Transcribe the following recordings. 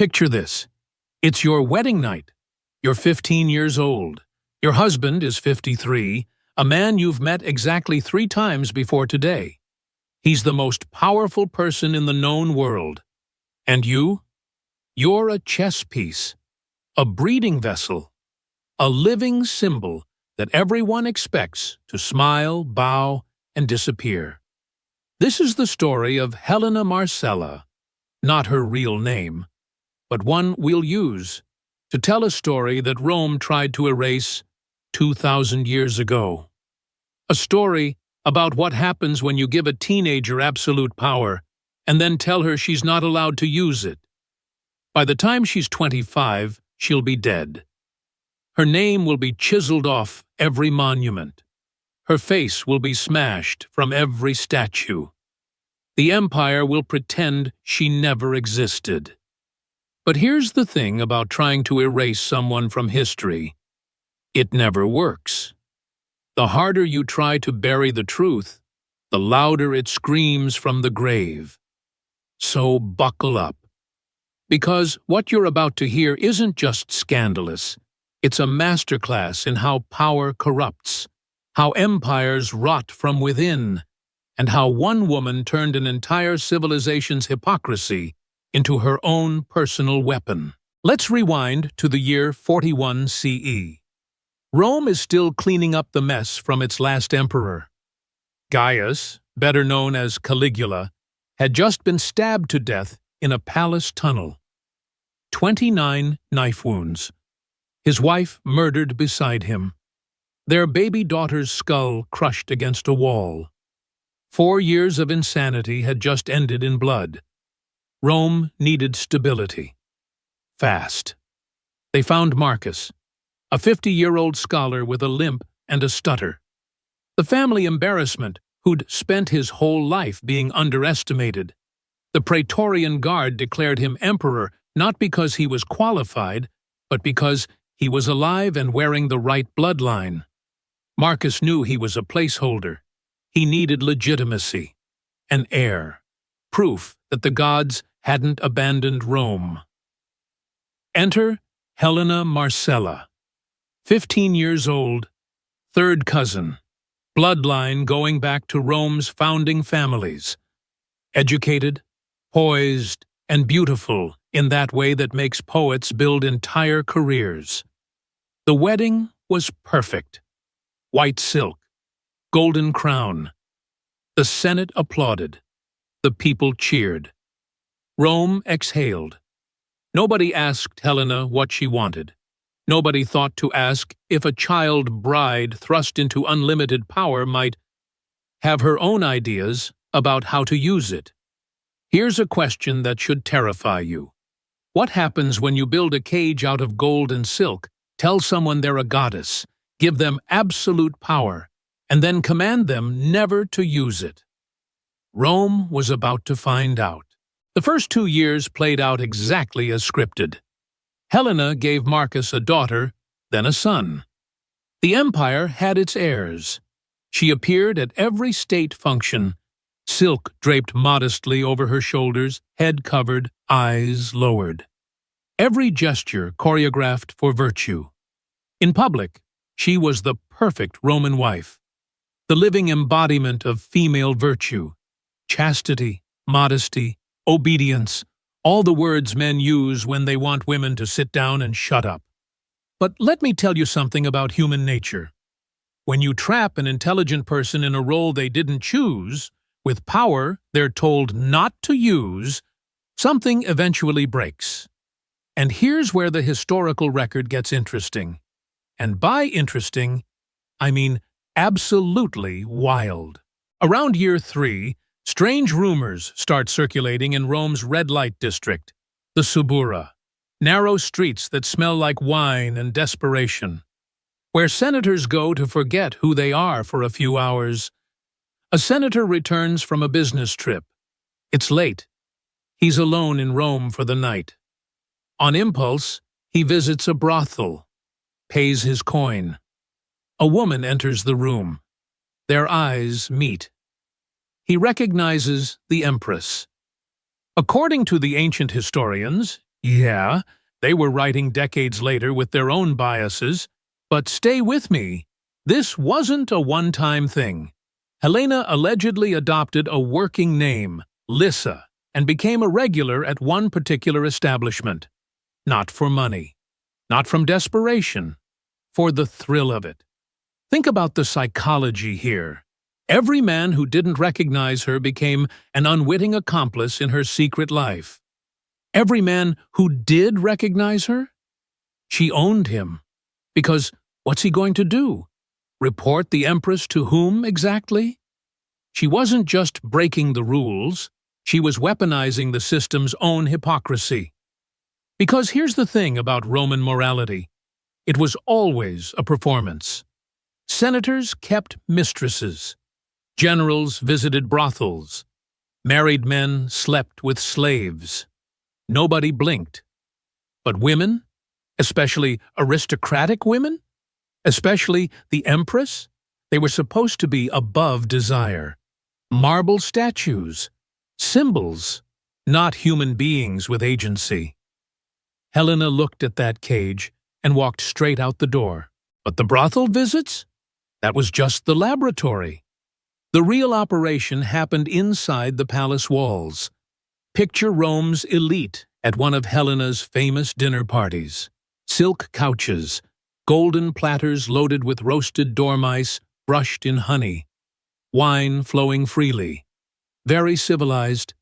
Picture this. It's your wedding night. You're 15 years old. Your husband is 53, a man you've met exactly 3 times before today. He's the most powerful person in the known world. And you? You're a chess piece, a breeding vessel, a living symbol that everyone expects to smile, bow, and disappear. This is the story of Helena Marcella, not her real name, but one we'll use to tell a story that Rome tried to erase 2,000 years ago. A story about what happens when you give a teenager absolute power and then tell her she's not allowed to use it. By the time she's 25, she'll be dead. Her name will be chiseled off every monument. Her face will be smashed from every statue. The empire will pretend she never existed. But here's the thing about trying to erase someone from history. It never works. The harder you try to bury the truth, the louder it screams from the grave. So buckle up. Because what you're about to hear isn't just scandalous. It's a masterclass in how power corrupts, how empires rot from within, and how one woman turned an entire civilization's hypocrisy into her own personal weapon. Let's rewind to the year 41 CE. Rome is still cleaning up the mess from its last emperor. Gaius, better known as Caligula, had just been stabbed to death in a palace tunnel. 29 knife wounds. His wife murdered beside him. Their baby daughter's skull crushed against a wall. 4 years of insanity had just ended in blood. Rome needed stability. Fast. They found Marcus, a 50-year-old scholar with a limp and a stutter. The family embarrassment, who'd spent his whole life being underestimated. The Praetorian Guard declared him emperor not because he was qualified, but because he was alive and wearing the right bloodline. Marcus knew he was a placeholder. He needed legitimacy, an heir, proof that the gods hadn't abandoned Rome. Enter Helena Marcella, 15 years old, third cousin, bloodline going back to Rome's founding families. Educated, poised, and beautiful in that way that makes poets build entire careers. The wedding was perfect. White silk, golden crown. The Senate applauded. The people cheered. Rome exhaled. Nobody asked Helena what she wanted. Nobody thought to ask if a child bride thrust into unlimited power might have her own ideas about how to use it. Here's a question that should terrify you. What happens when you build a cage out of gold and silk, tell someone they're a goddess, give them absolute power, and then command them never to use it? Rome was about to find out. The first 2 years played out exactly as scripted. Helena gave Marcus a daughter, then a son. The empire had its heirs. She appeared at every state function, silk draped modestly over her shoulders, head covered, eyes lowered. Every gesture choreographed for virtue. In public, she was the perfect Roman wife, the living embodiment of female virtue, chastity, modesty, obedience, all the words men use when they want women to sit down and shut up. But let me tell you something about human nature. When you trap an intelligent person in a role they didn't choose, with power they're told not to use, something eventually breaks. And here's where the historical record gets interesting. And by interesting, I mean absolutely wild. Around year 3, strange rumors start circulating in Rome's red light district, the Subura, narrow streets that smell like wine and desperation, where senators go to forget who they are for a few hours. A senator returns from a business trip. It's late. He's alone in Rome for the night. On impulse, he visits a brothel, pays his coin. A woman enters the room. Their eyes meet. He recognizes the Empress. According to the ancient historians, Yeah, they were writing decades later with their own biases, but stay with me. This wasn't a one-time thing. Helena allegedly adopted a working name, Lissa, and became a regular at one particular establishment. Not for money, not from desperation, for the thrill of it. Think about the psychology here. Every man who didn't recognize her became an unwitting accomplice in her secret life. Every man who did recognize her, she owned him. Because what's he going to do? Report the Empress to whom exactly? She wasn't just breaking the rules, she was weaponizing the system's own hypocrisy. Because here's the thing about Roman morality. It was always a performance. Senators kept mistresses. Generals visited brothels. Married men slept with slaves. Nobody blinked. But women, especially aristocratic women, especially the Empress, they were supposed to be above desire. Marble statues, symbols, not human beings with agency. Helena looked at that cage and walked straight out the door. But the brothel visits? That was just the laboratory. The real operation happened inside the palace walls. Picture Rome's elite at one of Helena's famous dinner parties. Silk couches, golden platters loaded with roasted dormice brushed in honey, wine flowing freely. Very civilized,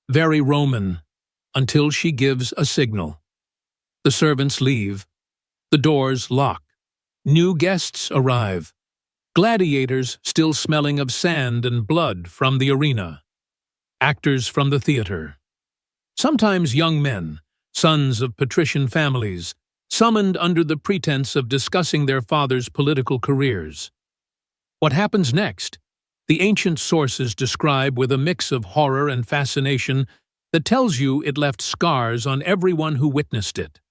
very Roman, until she gives a signal. The servants leave. The doors lock. New guests arrive. Gladiators still smelling of sand and blood from the arena. Actors from the theater. Sometimes young men, sons of patrician families, summoned under the pretense of discussing their fathers' political careers. What happens next? The ancient sources describe with a mix of horror and fascination that tells you it left scars on everyone who witnessed it.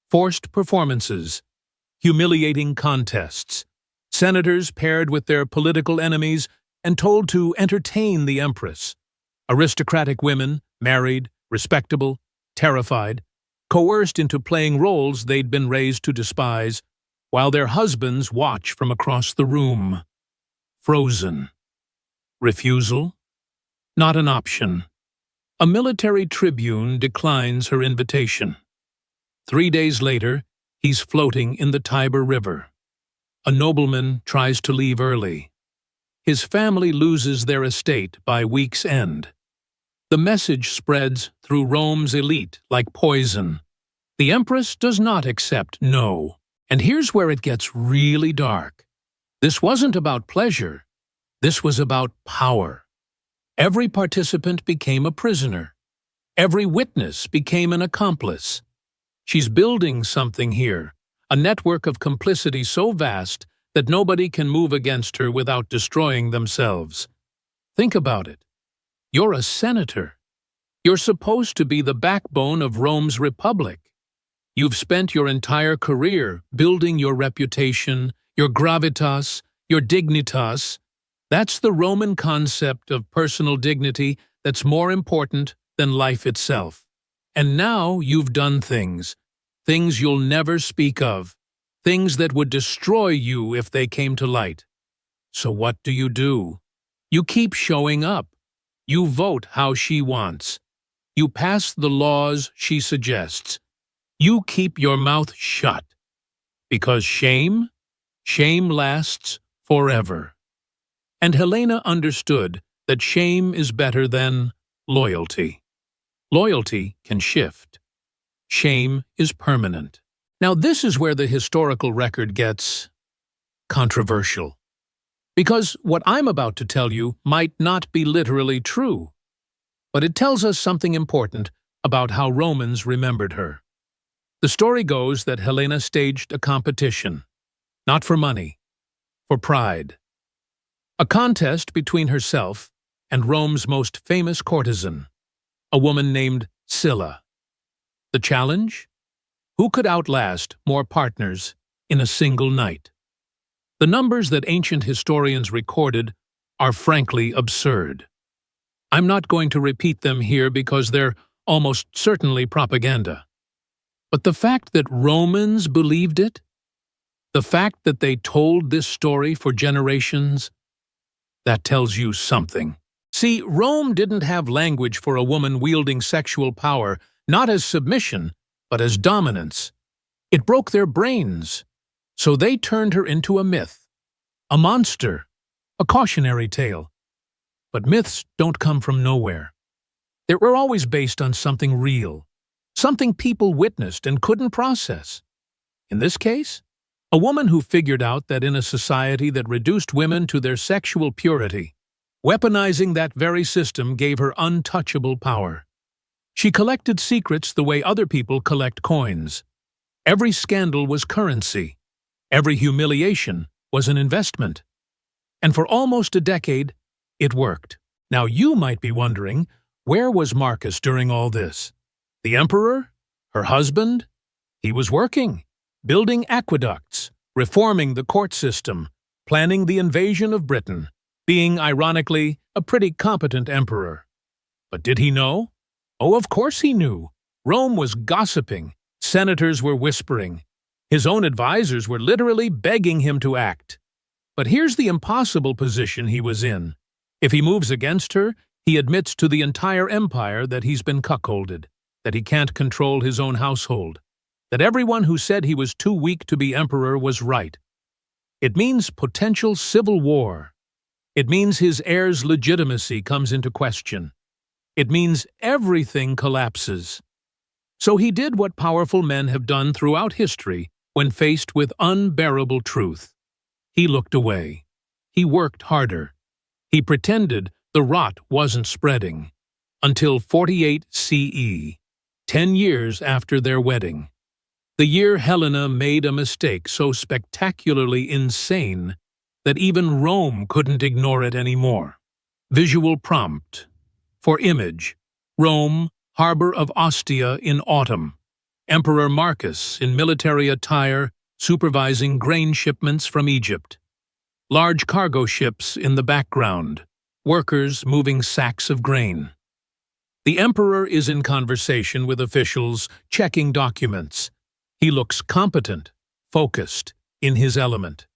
Forced performances, humiliating contests, senators paired with their political enemies and told to entertain the Empress, aristocratic women, married, respectable, terrified, coerced into playing roles they'd been raised to despise, while their husbands watch from across the room. Frozen. Refusal? Not an option. A military tribune declines her invitation. 3 days later, he's floating in the Tiber River. A nobleman tries to leave early. His family loses their estate by week's end. The message spreads through Rome's elite like poison. The Empress does not accept no. And here's where it gets really dark. This wasn't about pleasure. This was about power. Every participant became a prisoner. Every witness became an accomplice. She's building something here, a network of complicity so vast that nobody can move against her without destroying themselves. Think about it. You're a senator. You're supposed to be the backbone of Rome's republic. You've spent your entire career building your reputation, your gravitas, your dignitas. That's the Roman concept of personal dignity that's more important than life itself. And now you've done things you'll never speak of, things that would destroy you if they came to light. So what do? You keep showing up. You vote how she wants. You pass the laws she suggests. You keep your mouth shut. Because shame lasts forever. And Helena understood that shame is better than loyalty. Loyalty can shift. Shame is permanent. Now this is where the historical record gets controversial. Because what I'm about to tell you might not be literally true, but it tells us something important about how Romans remembered her. The story goes that Helena staged a competition, not for money, for pride. A contest between herself and Rome's most famous courtesan, a woman named Scylla. The challenge? Who could outlast more partners in a single night? The numbers that ancient historians recorded are frankly absurd. I'm not going to repeat them here because they're almost certainly propaganda. But the fact that Romans believed it, the fact that they told this story for generations, that tells you something. See, Rome didn't have language for a woman wielding sexual power, not as submission, but as dominance. It broke their brains. So they turned her into a myth, a monster, a cautionary tale. But myths don't come from nowhere. They were always based on something real, something people witnessed and couldn't process. In this case, a woman who figured out that in a society that reduced women to their sexual purity, weaponizing that very system gave her untouchable power. She collected secrets the way other people collect coins. Every scandal was currency. Every humiliation was an investment. And for almost a decade, it worked. Now you might be wondering, where was Marcus during all this? The emperor? Her husband? He was working, building aqueducts, reforming the court system, planning the invasion of Britain, being, ironically, a pretty competent emperor. But did he know? Oh, of course he knew. Rome was gossiping. Senators were whispering. His own advisors were literally begging him to act. But here's the impossible position he was in. If he moves against her, he admits to the entire empire that he's been cuckolded, that he can't control his own household, that everyone who said he was too weak to be emperor was right. It means potential civil war. It means his heir's legitimacy comes into question. It means everything collapses. So he did what powerful men have done throughout history when faced with unbearable truth. He looked away. He worked harder. He pretended the rot wasn't spreading. Until 48 CE, 10 years after their wedding. The year Helena made a mistake so spectacularly insane that even Rome couldn't ignore it anymore. Visual prompt. For image, Rome, harbor of Ostia in autumn. Emperor Marcus in military attire supervising grain shipments from Egypt. Large cargo ships in the background, workers moving sacks of grain. The emperor is in conversation with officials, checking documents. He looks competent, focused, in his element.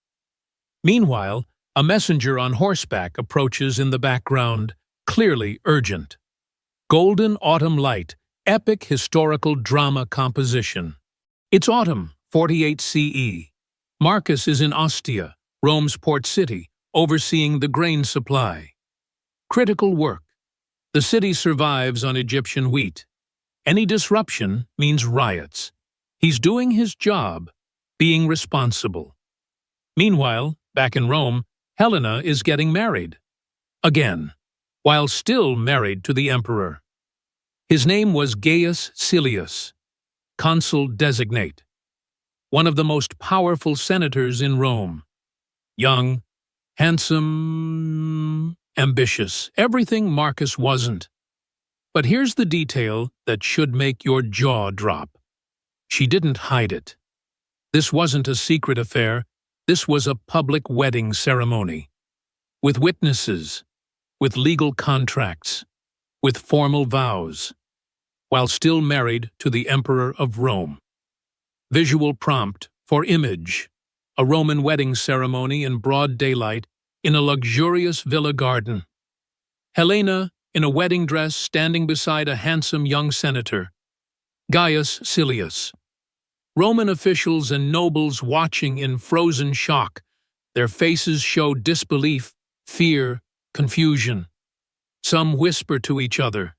Meanwhile, a messenger on horseback approaches in the background, clearly urgent. Golden autumn light, epic historical drama composition. It's autumn, 48 CE. Marcus is in Ostia, Rome's port city, overseeing the grain supply. Critical work. The city survives on Egyptian wheat. Any disruption means riots. He's doing his job, being responsible. Meanwhile, back in Rome, Helena is getting married. Again, while still married to the emperor. His name was Gaius Silius, consul designate, one of the most powerful senators in Rome. Young, handsome, ambitious, everything Marcus wasn't. But here's the detail that should make your jaw drop. She didn't hide it. This wasn't a secret affair. This was a public wedding ceremony. With witnesses, with legal contracts, with formal vows, while still married to the Emperor of Rome. Visual prompt for image. A Roman wedding ceremony in broad daylight in a luxurious villa garden. Helena in a wedding dress standing beside a handsome young senator. Gaius Silius. Roman officials and nobles watching in frozen shock. Their faces show disbelief, fear, confusion. Some whisper to each other.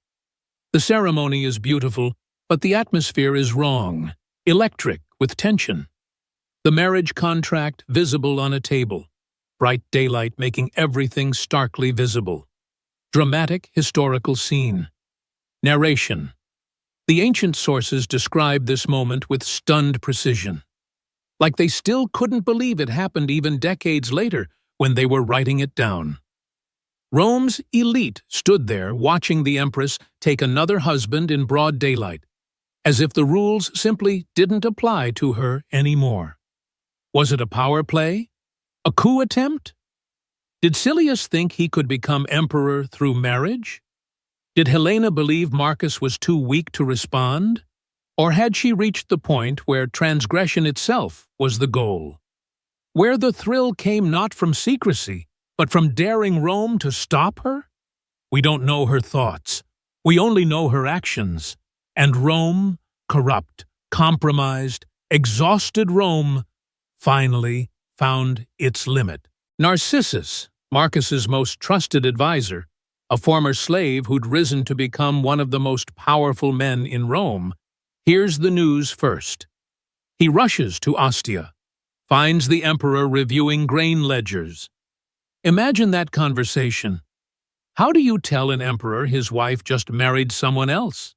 The ceremony is beautiful, but the atmosphere is wrong, electric with tension. The marriage contract visible on a table, bright daylight making everything starkly visible. Dramatic historical scene. Narration. The ancient sources describe this moment with stunned precision, like they still couldn't believe it happened even decades later when they were writing it down. Rome's elite stood there watching the empress take another husband in broad daylight, as if the rules simply didn't apply to her anymore. Was it a power play? A coup attempt? Did Silius think he could become emperor through marriage? Did Helena believe Marcus was too weak to respond? Or had she reached the point where transgression itself was the goal? Where the thrill came not from secrecy, but from daring Rome to stop her? We don't know her thoughts. We only know her actions. And Rome, corrupt, compromised, exhausted Rome, finally found its limit. Narcissus, Marcus's most trusted advisor, a former slave who'd risen to become one of the most powerful men in Rome, hears the news first. He rushes to Ostia, finds the emperor reviewing grain ledgers. Imagine that conversation. How do you tell an emperor his wife just married someone else?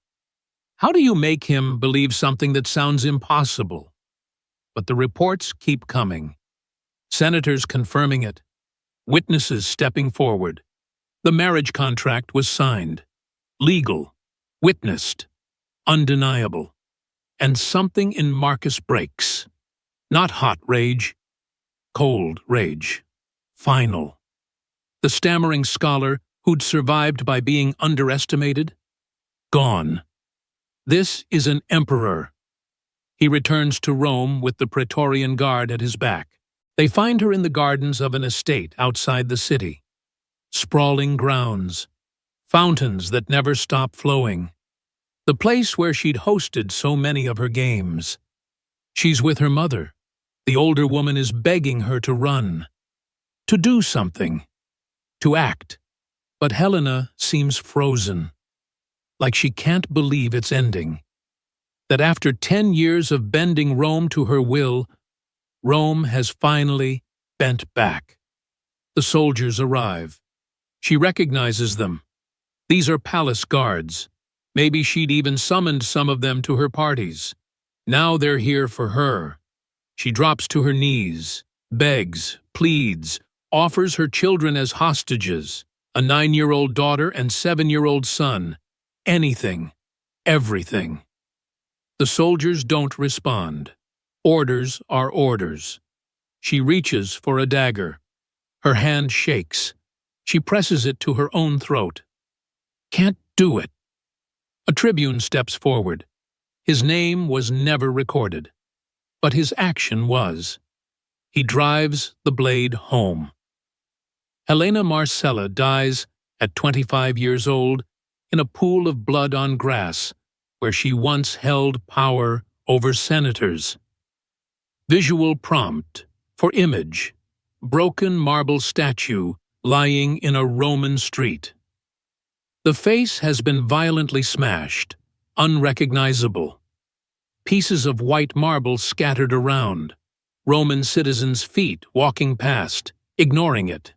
How do you make him believe something that sounds impossible? But the reports keep coming. Senators confirming it. Witnesses stepping forward. The marriage contract was signed. Legal. Witnessed. Undeniable. And something in Marcus breaks. Not hot rage. Cold rage. Final. The stammering scholar who'd survived by being underestimated? Gone. This is an emperor. He returns to Rome with the Praetorian Guard at his back. They find her in the gardens of an estate outside the city. Sprawling grounds. Fountains that never stop flowing. The place where she'd hosted so many of her games. She's with her mother. The older woman is begging her to run. To do something. To act. But Helena seems frozen. Like she can't believe it's ending. That after 10 years of bending Rome to her will, Rome has finally bent back. The soldiers arrive. She recognizes them. These are palace guards. Maybe she'd even summoned some of them to her parties. Now they're here for her. She drops to her knees, begs, pleads, offers her children as hostages, a 9-year-old daughter and 7-year-old son. Anything, everything. The soldiers don't respond. Orders are orders. She reaches for a dagger. Her hand shakes. She presses it to her own throat. Can't do it. A tribune steps forward. His name was never recorded, but his action was. He drives the blade home. Helena Marcella dies at 25 years old in a pool of blood on grass where she once held power over senators. Visual prompt for image. Broken marble statue lying in a Roman street. The face has been violently smashed, unrecognizable. Pieces of white marble scattered around. Roman citizens' feet walking past, ignoring it.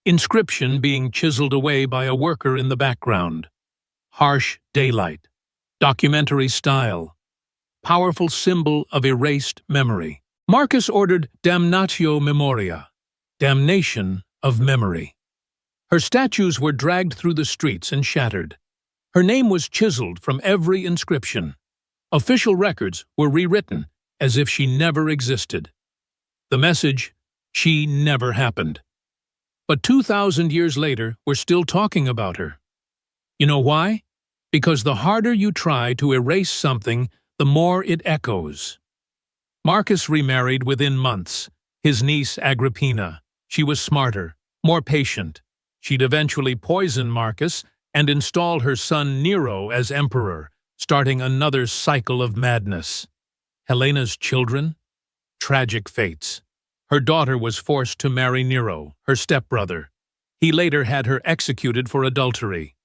Inscription being chiseled away by a worker in the background. Harsh daylight. Documentary style. Powerful symbol of erased memory. Marcus ordered Damnatio Memoriae, damnation of memory. Her statues were dragged through the streets and shattered. Her name was chiseled from every inscription. Official records were rewritten as if she never existed. The message, she never happened. But 2,000 years later, we're still talking about her. You know why? Because the harder you try to erase something, the more it echoes. Marcus remarried within months. His niece Agrippina. She was smarter, more patient. She'd eventually poison Marcus and install her son Nero as emperor, starting another cycle of madness. Helena's children? Tragic fates. Her daughter was forced to marry Nero, her stepbrother. He later had her executed for adultery.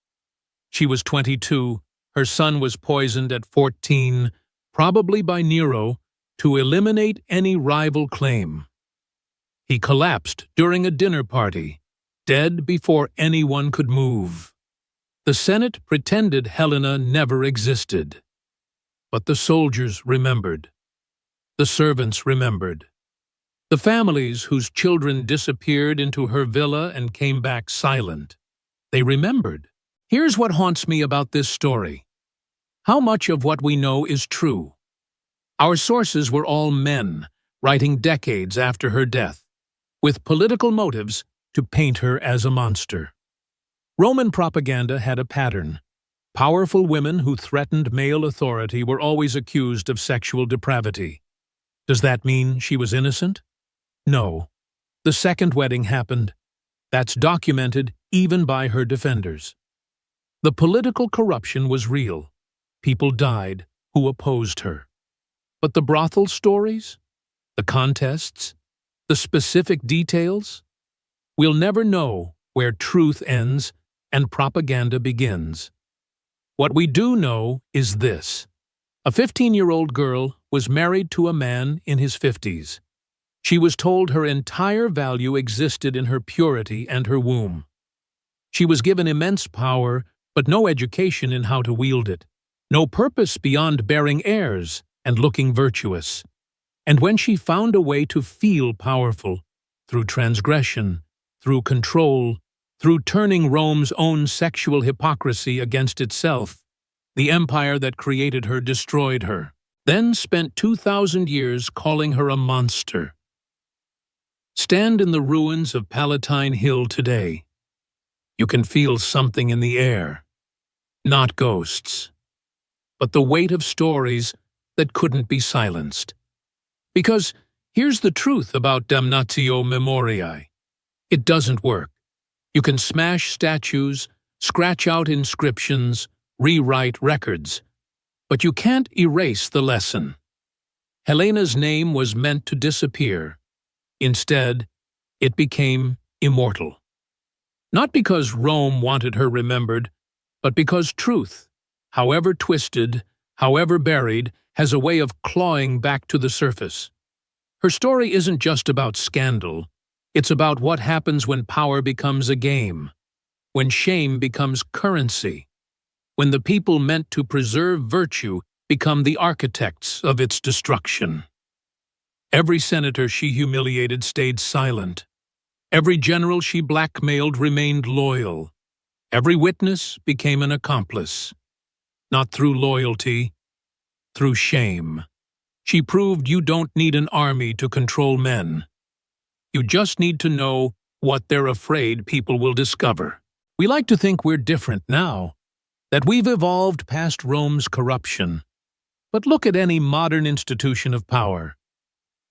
She was 22. Her son was poisoned at 14, probably by Nero, to eliminate any rival claim. He collapsed during a dinner party, dead before anyone could move. The Senate pretended Helena never existed. But the soldiers remembered. The servants remembered. The families whose children disappeared into her villa and came back silent. They remembered. Here's what haunts me about this story. How much of what we know is true? Our sources were all men, writing decades after her death, with political motives to paint her as a monster. Roman propaganda had a pattern. Powerful women who threatened male authority were always accused of sexual depravity. Does that mean she was innocent? No. The second wedding happened. That's documented even by her defenders. The political corruption was real. People died who opposed her. But the brothel stories? The contests? The specific details? We'll never know where truth ends and propaganda begins. What we do know is this. A 15-year-old girl was married to a man in his 50s. She was told her entire value existed in her purity and her womb. She was given immense power, but no education in how to wield it, no purpose beyond bearing heirs and looking virtuous. And when she found a way to feel powerful, through transgression, through control, through turning Rome's own sexual hypocrisy against itself, the empire that created her destroyed her, then spent 2,000 years calling her a monster. Stand in the ruins of Palatine Hill today. You can feel something in the air. Not ghosts, but the weight of stories that couldn't be silenced. Because here's the truth about Damnatio Memoriae. It doesn't work. You can smash statues, scratch out inscriptions, rewrite records, but you can't erase the lesson. Helena's name was meant to disappear. Instead, it became immortal. Not because Rome wanted her remembered, but because truth, however twisted, however buried, has a way of clawing back to the surface. Her story isn't just about scandal. It's about what happens when power becomes a game, when shame becomes currency, when the people meant to preserve virtue become the architects of its destruction. Every senator she humiliated stayed silent. Every general she blackmailed remained loyal. Every witness became an accomplice. Not through loyalty, through shame. She proved you don't need an army to control men. You just need to know what they're afraid people will discover. We like to think we're different now, that we've evolved past Rome's corruption. But look at any modern institution of power.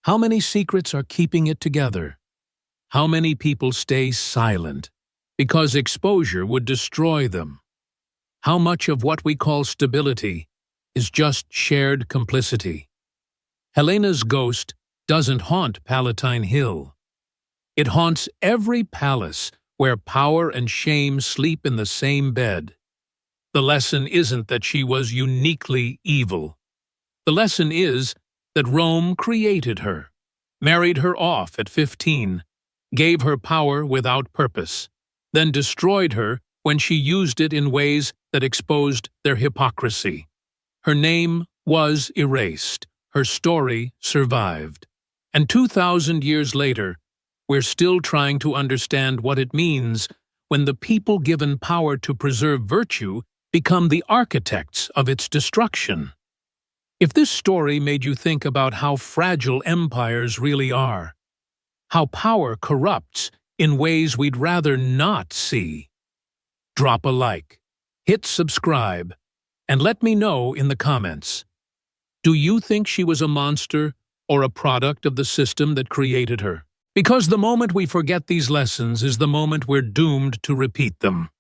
How many secrets are keeping it together? How many people stay silent because exposure would destroy them? How much of what we call stability is just shared complicity? Helena's ghost doesn't haunt Palatine Hill. It haunts every palace where power and shame sleep in the same bed. The lesson isn't that she was uniquely evil. The lesson is that Rome created her, married her off at 15, gave her power without purpose, then destroyed her when she used it in ways that exposed their hypocrisy. Her name was erased, her story survived. And 2,000 years later, we're still trying to understand what it means when the people given power to preserve virtue become the architects of its destruction. If this story made you think about how fragile empires really are, how power corrupts in ways we'd rather not see, drop a like, hit subscribe, and let me know in the comments. Do you think she was a monster or a product of the system that created her? Because the moment we forget these lessons is the moment we're doomed to repeat them.